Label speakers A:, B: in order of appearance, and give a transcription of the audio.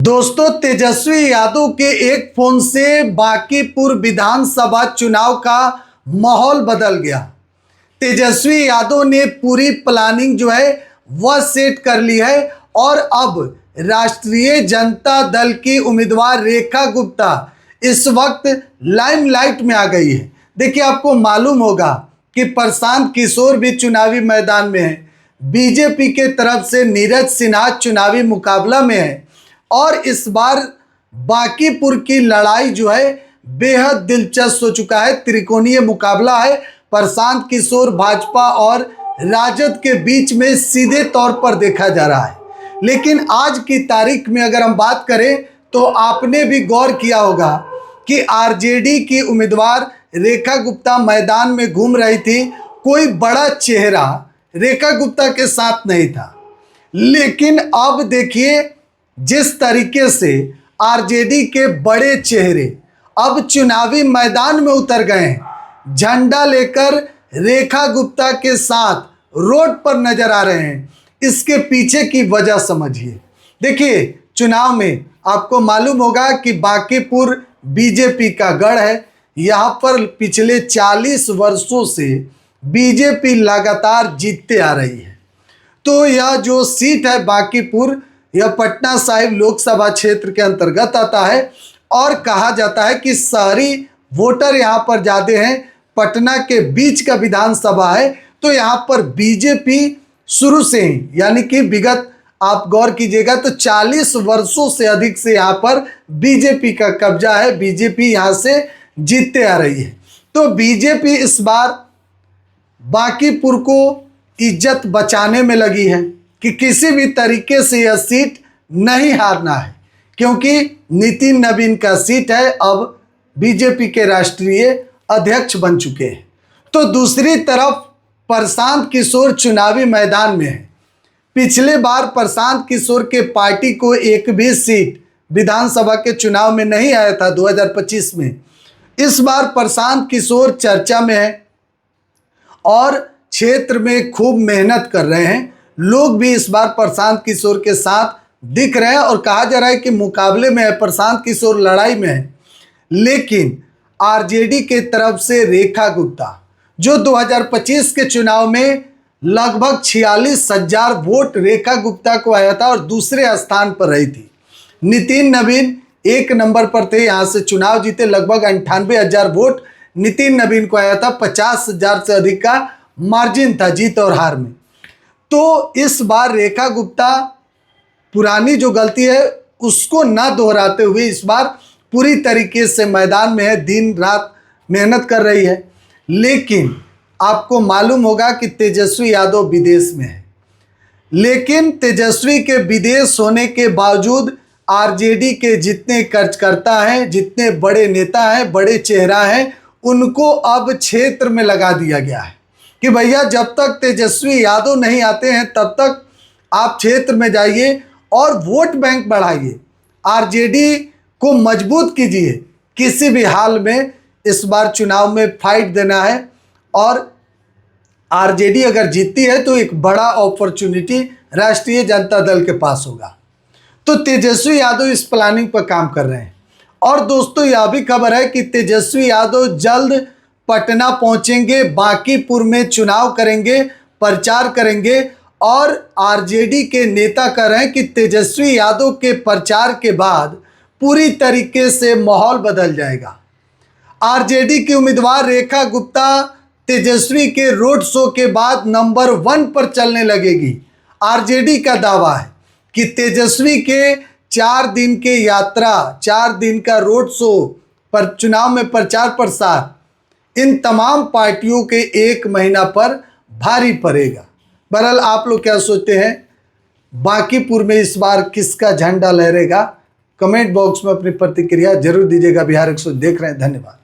A: दोस्तों, तेजस्वी यादव के एक फोन से बांकीपुर विधानसभा चुनाव का माहौल बदल गया। तेजस्वी यादव ने पूरी प्लानिंग जो है वह सेट कर ली है और अब राष्ट्रीय जनता दल की उम्मीदवार रेखा गुप्ता इस वक्त लाइमलाइट में आ गई है। देखिए, आपको मालूम होगा कि प्रशांत किशोर भी चुनावी मैदान में है, बीजेपी के तरफ से नीरज सिन्हा चुनावी मुकाबला में है और इस बार बांकीपुर की लड़ाई जो है बेहद दिलचस्प हो चुका है। त्रिकोणीय मुकाबला है, प्रशांत किशोर भाजपा और राजद के बीच में सीधे तौर पर देखा जा रहा है। लेकिन आज की तारीख में अगर हम बात करें तो आपने भी गौर किया होगा कि आरजेडी की उम्मीदवार रेखा गुप्ता मैदान में घूम रही थी। कोई बड़ा चेहरा रेखा गुप्ता के साथ नहीं था, लेकिन अब देखिए जिस तरीके से आरजेडी के बड़े चेहरे अब चुनावी मैदान में उतर गए हैं, झंडा लेकर रेखा गुप्ता के साथ रोड पर नजर आ रहे हैं। इसके पीछे की वजह समझिए। देखिए, चुनाव में आपको मालूम होगा कि बांकीपुर बीजेपी का गढ़ है। यहाँ पर पिछले 40 वर्षों से बीजेपी लगातार जीतते आ रही है। तो यह जो सीट है बांकीपुर, यह पटना साहिब लोकसभा क्षेत्र के अंतर्गत आता है और कहा जाता है कि शहरी वोटर यहाँ पर ज़्यादा हैं। पटना के बीच का विधानसभा है, तो यहाँ पर बीजेपी शुरू से ही, यानी कि विगत आप गौर कीजिएगा तो 40 वर्षों से अधिक से यहाँ पर बीजेपी का कब्जा है। बीजेपी यहाँ से जीतते आ रही है। तो बीजेपी इस बार बांकीपुर को इज्जत बचाने में लगी है कि किसी भी तरीके से यह सीट नहीं हारना है, क्योंकि नितिन नवीन का सीट है, अब बीजेपी के राष्ट्रीय अध्यक्ष बन चुके हैं। तो दूसरी तरफ प्रशांत किशोर चुनावी मैदान में है। पिछले बार प्रशांत किशोर के पार्टी को एक भी सीट विधानसभा के चुनाव में नहीं आया था 2025 में। इस बार प्रशांत किशोर चर्चा में है और क्षेत्र में खूब मेहनत कर रहे हैं। लोग भी इस बार प्रशांत किशोर के साथ दिख रहे हैं और कहा जा रहा है कि मुकाबले में है, प्रशांत किशोर लड़ाई में है। लेकिन आरजेडी के तरफ से रेखा गुप्ता, जो 2025 के चुनाव में लगभग 46,000 वोट रेखा गुप्ता को आया था और दूसरे स्थान पर रही थी। नितिन नवीन एक नंबर पर थे, यहाँ से चुनाव जीते, लगभग 98,000 वोट नितिन नवीन को आया था। 50,000 से अधिक का मार्जिन था जीत और हार में। तो इस बार रेखा गुप्ता पुरानी जो गलती है उसको ना दोहराते हुए इस बार पूरी तरीके से मैदान में है, दिन रात मेहनत कर रही है। लेकिन आपको मालूम होगा कि तेजस्वी यादव विदेश में है, लेकिन तेजस्वी के विदेश होने के बावजूद आरजेडी के जितने कार्यकर्ता हैं, जितने बड़े नेता हैं, बड़े चेहरा हैं, उनको अब क्षेत्र में लगा दिया गया है कि भैया जब तक तेजस्वी यादव नहीं आते हैं तब तक आप क्षेत्र में जाइए और वोट बैंक बढ़ाइए, आरजेडी को मजबूत कीजिए। किसी भी हाल में इस बार चुनाव में फाइट देना है और आरजेडी अगर जीतती है तो एक बड़ा अपॉर्चुनिटी राष्ट्रीय जनता दल के पास होगा। तो तेजस्वी यादव इस प्लानिंग पर काम कर रहे हैं। और दोस्तों, यह भी खबर है कि तेजस्वी यादव जल्द पटना पहुंचेंगे, बांकीपुर में चुनाव करेंगे, प्रचार करेंगे और आरजेडी के नेता कह रहे हैं कि तेजस्वी यादव के प्रचार के बाद पूरी तरीके से माहौल बदल जाएगा। आरजेडी की उम्मीदवार रेखा गुप्ता तेजस्वी के रोड शो के बाद नंबर 1 पर चलने लगेगी। आरजेडी का दावा है कि तेजस्वी के 4 दिन के यात्रा, 4 दिन का रोड शो पर चुनाव में प्रचार प्रसार इन तमाम पार्टियों के 1 महीना पर भारी पड़ेगा। बहरहाल आप लोग क्या सोचते हैं, बांकीपुर में इस बार किसका झंडा लहरेगा? कमेंट बॉक्स में अपनी प्रतिक्रिया जरूर दीजिएगा। बिहार 100 देख रहे हैं, धन्यवाद।